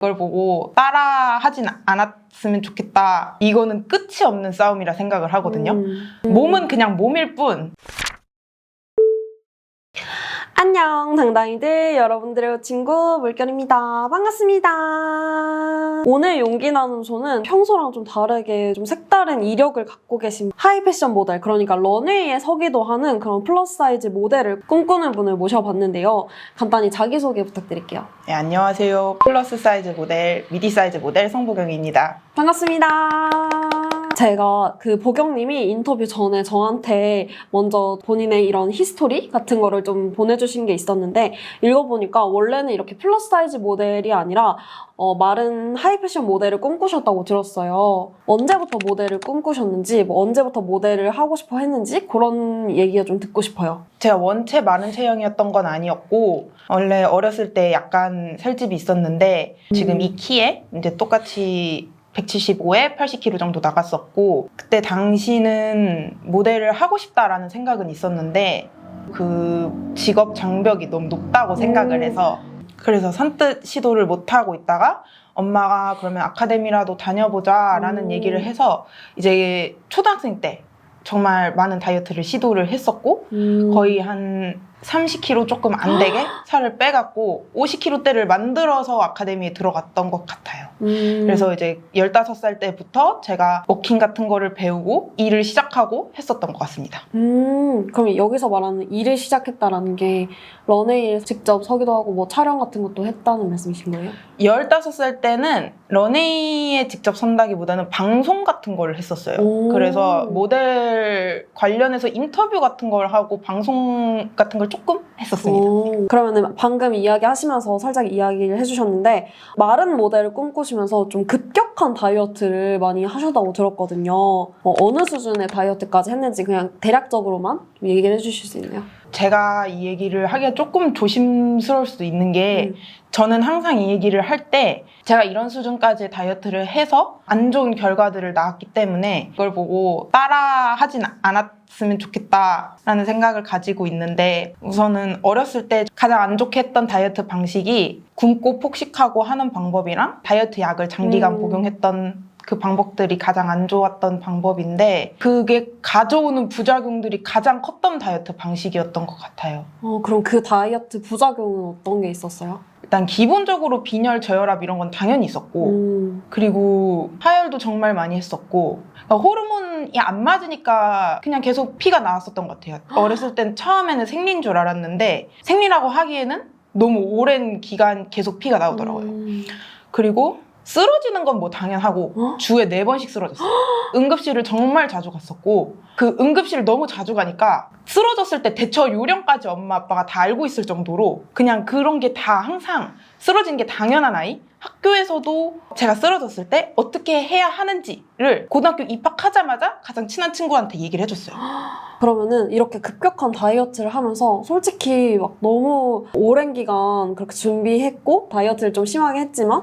그걸 보고 따라 하진 않았으면 좋겠다. 이거는 끝이 없는 싸움이라 생각을 하거든요. 몸은 그냥 몸일 뿐. 안녕 당당이들, 여러분들의 친구 물결입니다. 반갑습니다. 오늘 용기 나눔소는 평소랑 좀 다르게 좀 색다른 이력을 갖고 계신 하이 패션 모델, 그러니까 런웨이에 서기도 하는 그런 플러스 사이즈 모델을 꿈꾸는 분을 모셔봤는데요. 간단히 자기소개 부탁드릴게요. 네, 안녕하세요. 플러스 사이즈 모델, 미디 사이즈 모델 성보경입니다. 반갑습니다. 제가 그 보경님이 인터뷰 전에 저한테 먼저 본인의 이런 히스토리 같은 거를 좀 보내주신 게 있었는데, 읽어보니까 원래는 이렇게 플러스 사이즈 모델이 아니라 마른 하이패션 모델을 꿈꾸셨다고 들었어요. 언제부터 모델을 꿈꾸셨는지, 뭐 언제부터 모델을 하고 싶어 했는지 그런 얘기가 좀 듣고 싶어요. 제가 원체 마른 체형이었던 건 아니었고, 원래 어렸을 때 약간 살집이 있었는데, 지금 이 키에 이제 똑같이 175에 80kg 정도 나갔었고, 그때 당시는 모델을 하고 싶다라는 생각은 있었는데 그 직업 장벽이 너무 높다고 생각을 해서, 그래서 선뜻 시도를 못하고 있다가 엄마가 그러면 아카데미라도 다녀보자 라는 얘기를 해서 이제 초등학생 때 정말 많은 다이어트를 시도를 했었고, 거의 한 30kg 조금 안 되게 살을 빼갖고 50kg대를 만들어서 아카데미에 들어갔던 것 같아요. 그래서 이제 15살 때부터 제가 워킹 같은 거를 배우고 일을 시작하고 했었던 것 같습니다. 그럼 여기서 말하는 일을 시작했다라는 게 런웨이에 직접 서기도 하고 뭐 촬영 같은 것도 했다는 말씀이신 거예요? 15살 때는 런웨이에 직접 선다기보다는 방송 같은 거를 했었어요. 그래서 모델 관련해서 인터뷰 같은 걸 하고 방송 같은 걸 조금 했었습니다. 그러면은 방금 이야기하시면서 살짝 이야기를 해주셨는데, 마른 모델을 꿈꾸시면서 좀 급격한 다이어트를 많이 하셨다고 들었거든요. 어느 수준의 다이어트까지 했는지 그냥 대략적으로만 좀 얘기를 해주실 수 있나요? 제가 이 얘기를 하기가 조금 조심스러울 수도 있는 게, 저는 항상 이 얘기를 할 때 제가 이런 수준까지 다이어트를 해서 안 좋은 결과들을 낳았기 때문에 이걸 보고 따라 하진 않았으면 좋겠다라는 생각을 가지고 있는데, 우선은 어렸을 때 가장 안 좋게 했던 다이어트 방식이 굶고 폭식하고 하는 방법이랑 다이어트 약을 장기간 복용했던 그 방법들이 가장 안 좋았던 방법인데, 그게 가져오는 부작용들이 가장 컸던 다이어트 방식이었던 것 같아요. 그럼 그 다이어트 부작용은 어떤 게 있었어요? 일단 기본적으로 빈혈, 저혈압 이런 건 당연히 있었고, 그리고 하혈도 정말 많이 했었고, 그러니까 호르몬이 안 맞으니까 그냥 계속 피가 나왔었던 것 같아요. 어렸을 땐 처음에는 생리인 줄 알았는데 생리라고 하기에는 너무 오랜 기간 계속 피가 나오더라고요. 그리고 쓰러지는 건 뭐 당연하고 주에 4번씩 쓰러졌어요. 응급실을 정말 자주 갔었고, 그 응급실을 너무 자주 가니까 쓰러졌을 때 대처 요령까지 엄마 아빠가 다 알고 있을 정도로 그냥 그런 게 다 항상 쓰러진 게 당연한 아이. 학교에서도 제가 쓰러졌을 때 어떻게 해야 하는지를 고등학교 입학하자마자 가장 친한 친구한테 얘기를 해줬어요. 그러면은 이렇게 급격한 다이어트를 하면서 솔직히 막 너무 오랜 기간 그렇게 준비했고 다이어트를 좀 심하게 했지만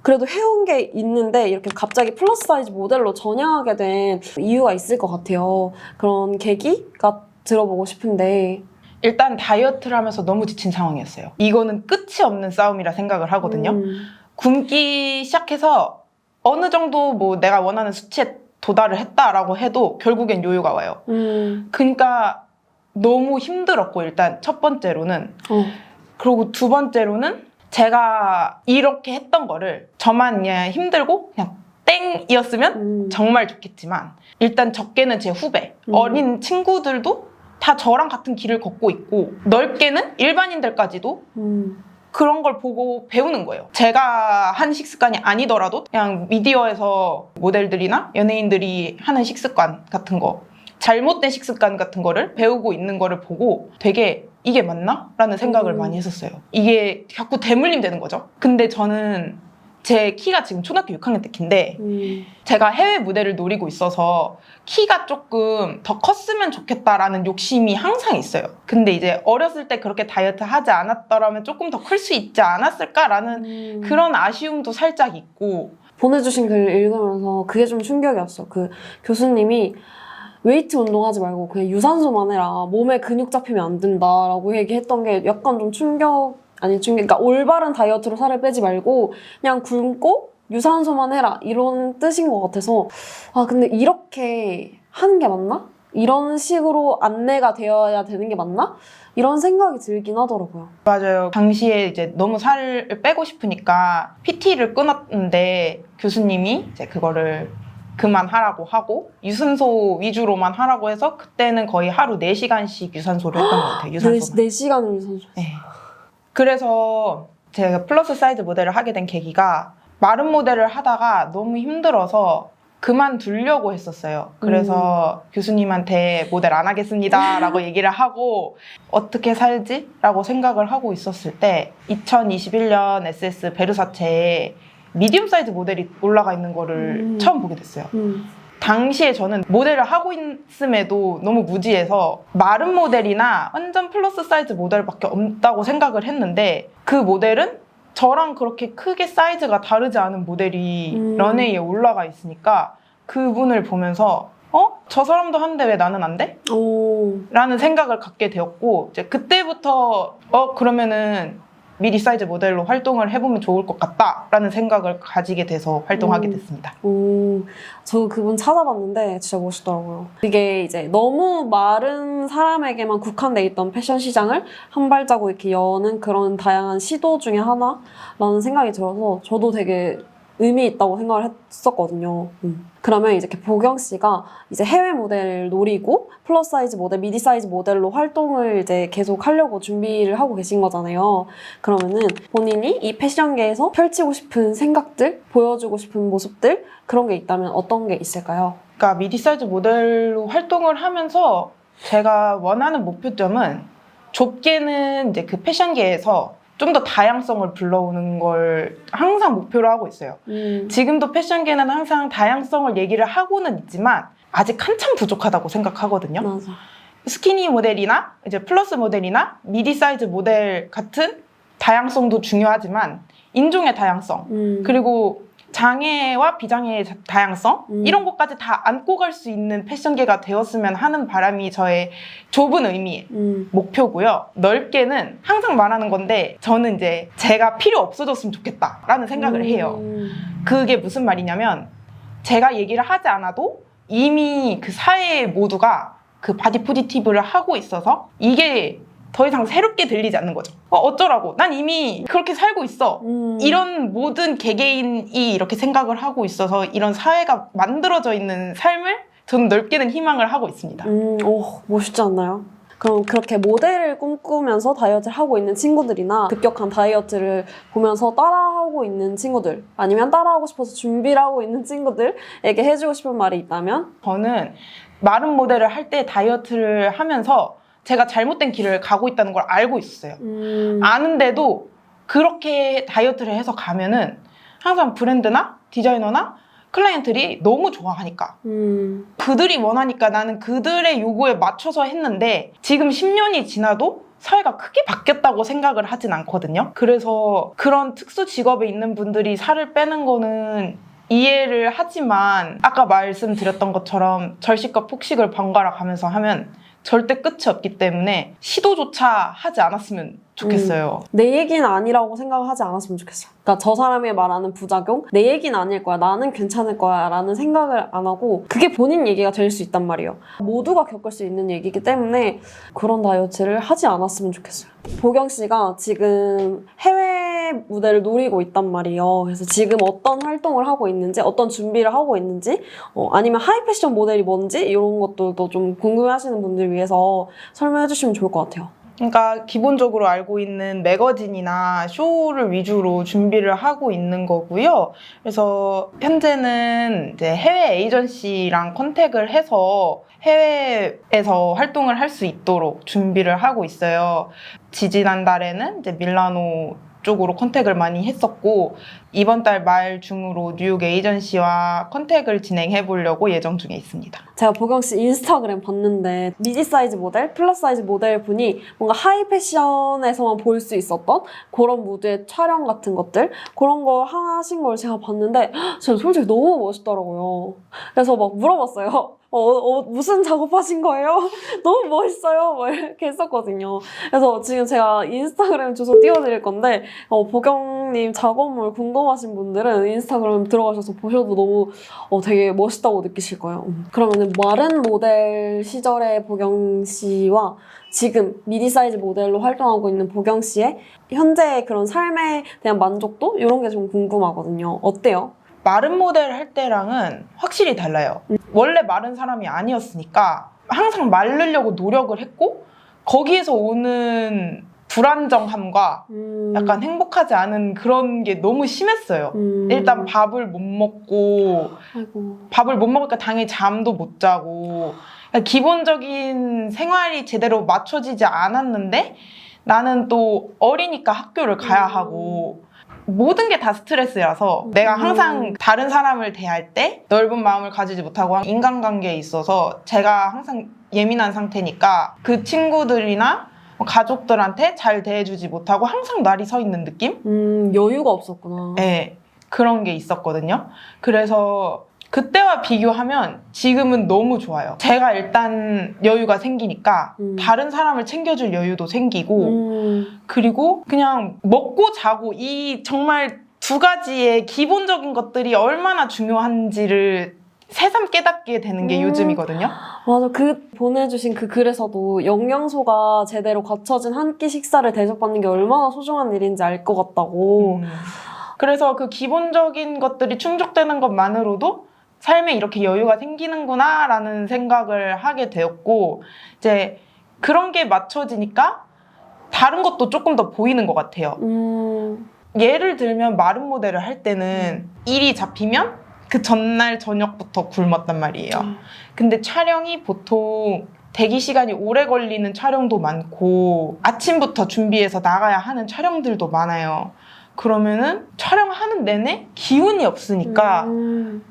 그래도 해온 게 있는데, 이렇게 갑자기 플러스 사이즈 모델로 전향하게 된 이유가 있을 것 같아요. 그런 계기가 들어보고 싶은데. 일단 다이어트를 하면서 너무 지친 상황이었어요. 이거는 끝이 없는 싸움이라 생각을 하거든요. 굶기 시작해서 어느 정도 뭐 내가 원하는 수치에 도달을 했다라고 해도 결국엔 요요가 와요. 그러니까 너무 힘들었고, 일단 첫 번째로는. 그리고 두 번째로는 제가 이렇게 했던 거를 저만 그냥 힘들고 그냥 땡이었으면 정말 좋겠지만, 일단 적게는 제 후배, 어린 친구들도 다 저랑 같은 길을 걷고 있고, 넓게는 일반인들까지도 그런 걸 보고 배우는 거예요. 제가 한 식습관이 아니더라도 그냥 미디어에서 모델들이나 연예인들이 하는 식습관 같은 거, 잘못된 식습관 같은 거를 배우고 있는 거를 보고 되게 이게 맞나? 라는 생각을 많이 했었어요. 이게 자꾸 대물림 되는 거죠. 근데 저는 제 키가 지금 초등학교 6학년 때 키인데, 제가 해외 무대를 노리고 있어서 키가 조금 더 컸으면 좋겠다라는 욕심이 항상 있어요. 근데 이제 어렸을 때 그렇게 다이어트 하지 않았더라면 조금 더 클 수 있지 않았을까라는 그런 아쉬움도 살짝 있고. 보내주신 글을 읽으면서 그게 좀 충격이었어. 그 교수님이 웨이트 운동하지 말고 그냥 유산소만 해라, 몸에 근육 잡히면 안 된다라고 얘기했던 게 약간 좀 충격 아니 그러니까 올바른 다이어트로 살을 빼지 말고 그냥 굶고 유산소만 해라 이런 뜻인 것 같아서 아 근데 이렇게 하는 게 맞나? 이런 식으로 안내가 되어야 되는 게 맞나? 이런 생각이 들긴 하더라고요. 맞아요. 당시에 이제 너무 살을 빼고 싶으니까 PT를 끊었는데 교수님이 이제 그거를 그만하라고 하고 유산소 위주로만 하라고 해서 그때는 거의 하루 4시간씩 유산소를 했던 것 같아요. 유산소. 4시간을 유산소. 네. 그래서 제가 플러스 사이즈 모델을 하게 된 계기가 마른 모델을 하다가 너무 힘들어서 그만두려고 했었어요. 그래서 교수님한테 모델 안 하겠습니다 라고 얘기를 하고 어떻게 살지? 라고 생각을 하고 있었을 때 2021년 SS 베르사체에 미디움 사이즈 모델이 올라가 있는 거를 처음 보게 됐어요. 당시에 저는 모델을 하고 있음에도 너무 무지해서 마른 모델이나 완전 플러스 사이즈 모델밖에 없다고 생각을 했는데 그 모델은 저랑 그렇게 크게 사이즈가 다르지 않은 모델이 런웨이에 올라가 있으니까 그분을 보면서 저 사람도 하는데 왜 나는 안 돼? 라는 생각을 갖게 되었고 이제 그때부터 그러면은 미디 사이즈 모델로 활동을 해보면 좋을 것 같다라는 생각을 가지게 돼서 활동하게 됐습니다. 저 그분 찾아봤는데 진짜 멋있더라고요. 이게 이제 너무 마른 사람에게만 국한돼 있던 패션 시장을 한 발자국 이렇게 여는 그런 다양한 시도 중에 하나라는 생각이 들어서 저도 되게 의미 있다고 생각을 했었거든요. 그러면 이제 보경 씨가 이제 해외 모델을 노리고 플러스 사이즈 모델, 미디 사이즈 모델로 활동을 이제 계속 하려고 준비를 하고 계신 거잖아요. 그러면은 본인이 이 패션계에서 펼치고 싶은 생각들, 보여주고 싶은 모습들 그런 게 있다면 어떤 게 있을까요? 그러니까 미디 사이즈 모델로 활동을 하면서 제가 원하는 목표점은 좁게는 이제 그 패션계에서 좀 더 다양성을 불러오는 걸 항상 목표로 하고 있어요. 지금도 패션계는 항상 다양성을 얘기를 하고는 있지만 아직 한참 부족하다고 생각하거든요. 맞아. 스키니 모델이나 이제 플러스 모델이나 미디 사이즈 모델 같은 다양성도 중요하지만 인종의 다양성 그리고 장애와 비장애의 다양성 이런 것까지 다 안고 갈 수 있는 패션계가 되었으면 하는 바람이 저의 좁은 의미의 목표고요. 넓게는 항상 말하는 건데 저는 이제 제가 필요 없어졌으면 좋겠다라는 생각을 해요. 그게 무슨 말이냐면 제가 얘기를 하지 않아도 이미 그 사회 모두가 그 바디 포지티브를 하고 있어서 이게 더 이상 새롭게 들리지 않는 거죠. 어쩌라고? 난 이미 그렇게 살고 있어. 이런 모든 개개인이 이렇게 생각을 하고 있어서 이런 사회가 만들어져 있는 삶을 저는 넓게는 희망을 하고 있습니다. 멋있지 않나요? 그럼 그렇게 모델을 꿈꾸면서 다이어트를 하고 있는 친구들이나 급격한 다이어트를 보면서 따라하고 있는 친구들 아니면 따라하고 싶어서 준비를 하고 있는 친구들에게 해주고 싶은 말이 있다면? 저는 마른 모델을 할 때 다이어트를 하면서 제가 잘못된 길을 가고 있다는 걸 알고 있었어요. 아는데도 그렇게 다이어트를 해서 가면은 항상 브랜드나 디자이너나 클라이언트들이 너무 좋아하니까 그들이 원하니까 나는 그들의 요구에 맞춰서 했는데 지금 10년이 지나도 사회가 크게 바뀌었다고 생각을 하진 않거든요. 그래서 그런 특수 직업에 있는 분들이 살을 빼는 거는 이해를 하지만 아까 말씀드렸던 것처럼 절식과 폭식을 번갈아 가면서 하면 절대 끝이 없기 때문에 시도조차 하지 않았으면 좋겠어요. 내 얘기는 아니라고 생각하지 않았으면 좋겠어. 그러니까 저 사람이 말하는 부작용, 내 얘기는 아닐 거야, 나는 괜찮을 거야 라는 생각을 안 하고 그게 본인 얘기가 될 수 있단 말이에요. 모두가 겪을 수 있는 얘기이기 때문에 그런 다이어트를 하지 않았으면 좋겠어요. 보경 씨가 지금 해외 무대를 노리고 있단 말이에요. 그래서 지금 어떤 활동을 하고 있는지, 어떤 준비를 하고 있는지, 아니면 하이 패션 모델이 뭔지 이런 것들도 좀 궁금해하시는 분들 위해서 설명해 주시면 좋을 것 같아요. 그러니까 기본적으로 알고 있는 매거진이나 쇼를 위주로 준비를 하고 있는 거고요. 그래서 현재는 이제 해외 에이전시랑 컨택을 해서 해외에서 활동을 할 수 있도록 준비를 하고 있어요. 지지난달에는 이제 밀라노 쪽으로 컨택을 많이 했었고 이번 달 말 중으로 뉴욕 에이전시와 컨택을 진행해 보려고 예정 중에 있습니다. 제가 보경 씨 인스타그램 봤는데 미디 사이즈 모델, 플러스 사이즈 모델 분이 뭔가 하이 패션에서만 볼 수 있었던 그런 무드의 촬영 같은 것들 그런 거 하신 걸 제가 봤는데 진짜 솔직히 너무 멋있더라고요. 그래서 막 물어봤어요. 무슨 작업하신 거예요? 너무 멋있어요. 막 이렇게 했었거든요. 그래서 지금 제가 인스타그램 주소 띄워드릴 건데, 보경님 작업물 궁금하신 분들은 인스타그램 들어가셔서 보셔도 너무 되게 멋있다고 느끼실 거예요. 그러면은 마른 모델 시절의 보경 씨와 지금 미디 사이즈 모델로 활동하고 있는 보경 씨의 현재 그런 삶에 대한 만족도? 이런 게 좀 궁금하거든요. 어때요? 마른 모델 할 때랑은 확실히 달라요. 원래 마른 사람이 아니었으니까 항상 마르려고 노력을 했고 거기에서 오는 불안정함과 약간 행복하지 않은 그런 게 너무 심했어요. 일단 밥을 못 먹고 아이고. 밥을 못 먹으니까 당연히 잠도 못 자고 그러니까 기본적인 생활이 제대로 맞춰지지 않았는데 나는 또 어리니까 학교를 가야 하고 모든 게 다 스트레스라서 내가 항상 다른 사람을 대할 때 넓은 마음을 가지지 못하고 인간관계에 있어서 제가 항상 예민한 상태니까 그 친구들이나 가족들한테 잘 대해주지 못하고 항상 날이 서 있는 느낌? 여유가 없었구나. 네, 그런 게 있었거든요. 그래서 그때와 비교하면 지금은 너무 좋아요. 제가 일단 여유가 생기니까 다른 사람을 챙겨줄 여유도 생기고 그리고 그냥 먹고 자고 이 정말 두 가지의 기본적인 것들이 얼마나 중요한지를 새삼 깨닫게 되는 게 요즘이거든요. 맞아. 보내주신 그 글에서도 영양소가 제대로 갖춰진 한 끼 식사를 대접받는 게 얼마나 소중한 일인지 알 것 같다고. 그래서 그 기본적인 것들이 충족되는 것만으로도 삶에 이렇게 여유가 생기는구나 라는 생각을 하게 되었고 이제 그런 게 맞춰지니까 다른 것도 조금 더 보이는 것 같아요. 예를 들면 마른 모델을 할 때는 일이 잡히면 그 전날 저녁부터 굶었단 말이에요. 근데 촬영이 보통 대기 시간이 오래 걸리는 촬영도 많고 아침부터 준비해서 나가야 하는 촬영들도 많아요. 그러면은 촬영하는 내내 기운이 없으니까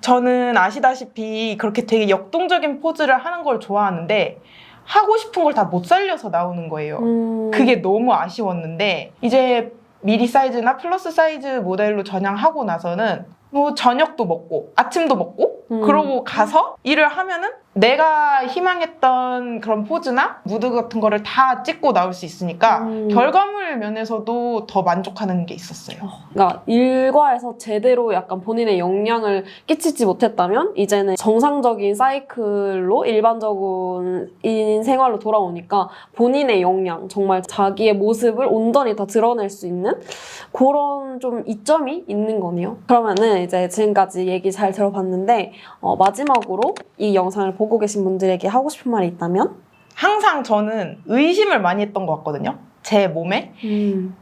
저는 아시다시피 그렇게 되게 역동적인 포즈를 하는 걸 좋아하는데 하고 싶은 걸 다 못 살려서 나오는 거예요. 그게 너무 아쉬웠는데 이제 미디 사이즈나 플러스 사이즈 모델로 전향하고 나서는 뭐 저녁도 먹고 아침도 먹고 그러고 가서 일을 하면은 내가 희망했던 그런 포즈나 무드 같은 거를 다 찍고 나올 수 있으니까 결과물 면에서도 더 만족하는 게 있었어요. 그러니까 일과에서 제대로 약간 본인의 영향을 끼치지 못했다면 이제는 정상적인 사이클로 일반적인 생활로 돌아오니까 본인의 역량, 정말 자기의 모습을 온전히 다 드러낼 수 있는 그런 좀 이점이 있는 거네요. 그러면은 이제 지금까지 얘기 잘 들어봤는데 마지막으로 이 영상을 보고 계신 분들에게 하고 싶은 말이 있다면? 항상 저는 의심을 많이 했던 것 같거든요. 제 몸에.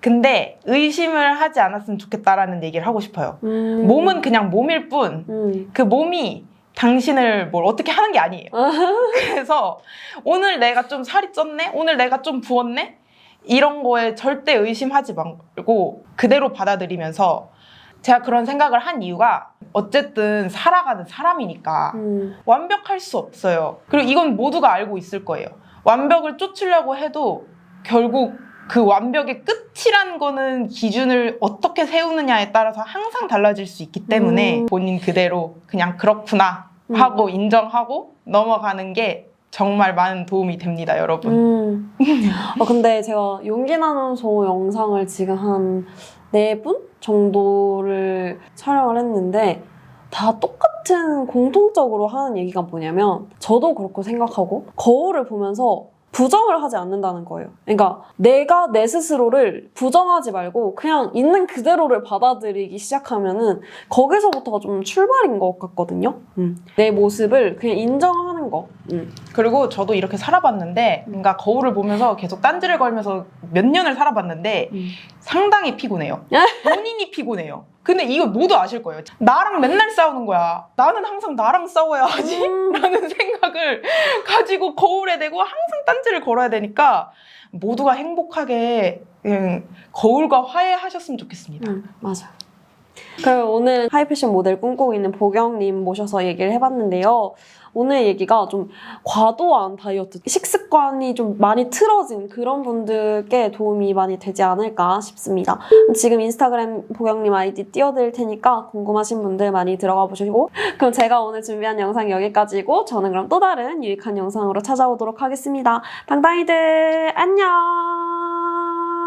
근데 의심을 하지 않았으면 좋겠다라는 얘기를 하고 싶어요. 몸은 그냥 몸일 뿐 그 몸이 당신을 뭘 어떻게 하는 게 아니에요. 그래서 오늘 내가 좀 살이 쪘네? 오늘 내가 좀 부었네? 이런 거에 절대 의심하지 말고 그대로 받아들이면서 제가 그런 생각을 한 이유가 어쨌든 살아가는 사람이니까 완벽할 수 없어요. 그리고 이건 모두가 알고 있을 거예요. 완벽을 쫓으려고 해도 결국 그 완벽의 끝이란 거는 기준을 어떻게 세우느냐에 따라서 항상 달라질 수 있기 때문에 본인 그대로 그냥 그렇구나 하고 인정하고 넘어가는 게 정말 많은 도움이 됩니다, 여러분. 근데 제가 용기 나눔소 영상을 지금 한 4분 정도를 촬영을 했는데 다 똑같은 공통적으로 하는 얘기가 뭐냐면 저도 그렇고 생각하고 거울을 보면서 부정을 하지 않는다는 거예요. 그러니까 내가 내 스스로를 부정하지 말고 그냥 있는 그대로를 받아들이기 시작하면은 거기서부터가 좀 출발인 것 같거든요. 내 모습을 그냥 인정하는 거. 그리고 저도 이렇게 살아봤는데 뭔가 거울을 보면서 계속 딴지를 걸면서 몇 년을 살아봤는데 상당히 피곤해요. 본인이 피곤해요. 근데 이거 모두 아실 거예요. 나랑 맨날 싸우는 거야. 나는 항상 나랑 싸워야지 라는 생각을 가지고 거울에 대고 항상 딴지를 걸어야 되니까 모두가 행복하게 거울과 화해하셨으면 좋겠습니다. 맞아요. 그럼 오늘 하이패션 모델 꿈꾸고 있는 보경님 모셔서 얘기를 해봤는데요. 오늘 얘기가 좀 과도한 다이어트, 식습관이 좀 많이 틀어진 그런 분들께 도움이 많이 되지 않을까 싶습니다. 지금 인스타그램 보경님 아이디 띄워드릴 테니까 궁금하신 분들 많이 들어가 보시고, 그럼 제가 오늘 준비한 영상 여기까지고 저는 그럼 또 다른 유익한 영상으로 찾아오도록 하겠습니다. 당당이들 안녕!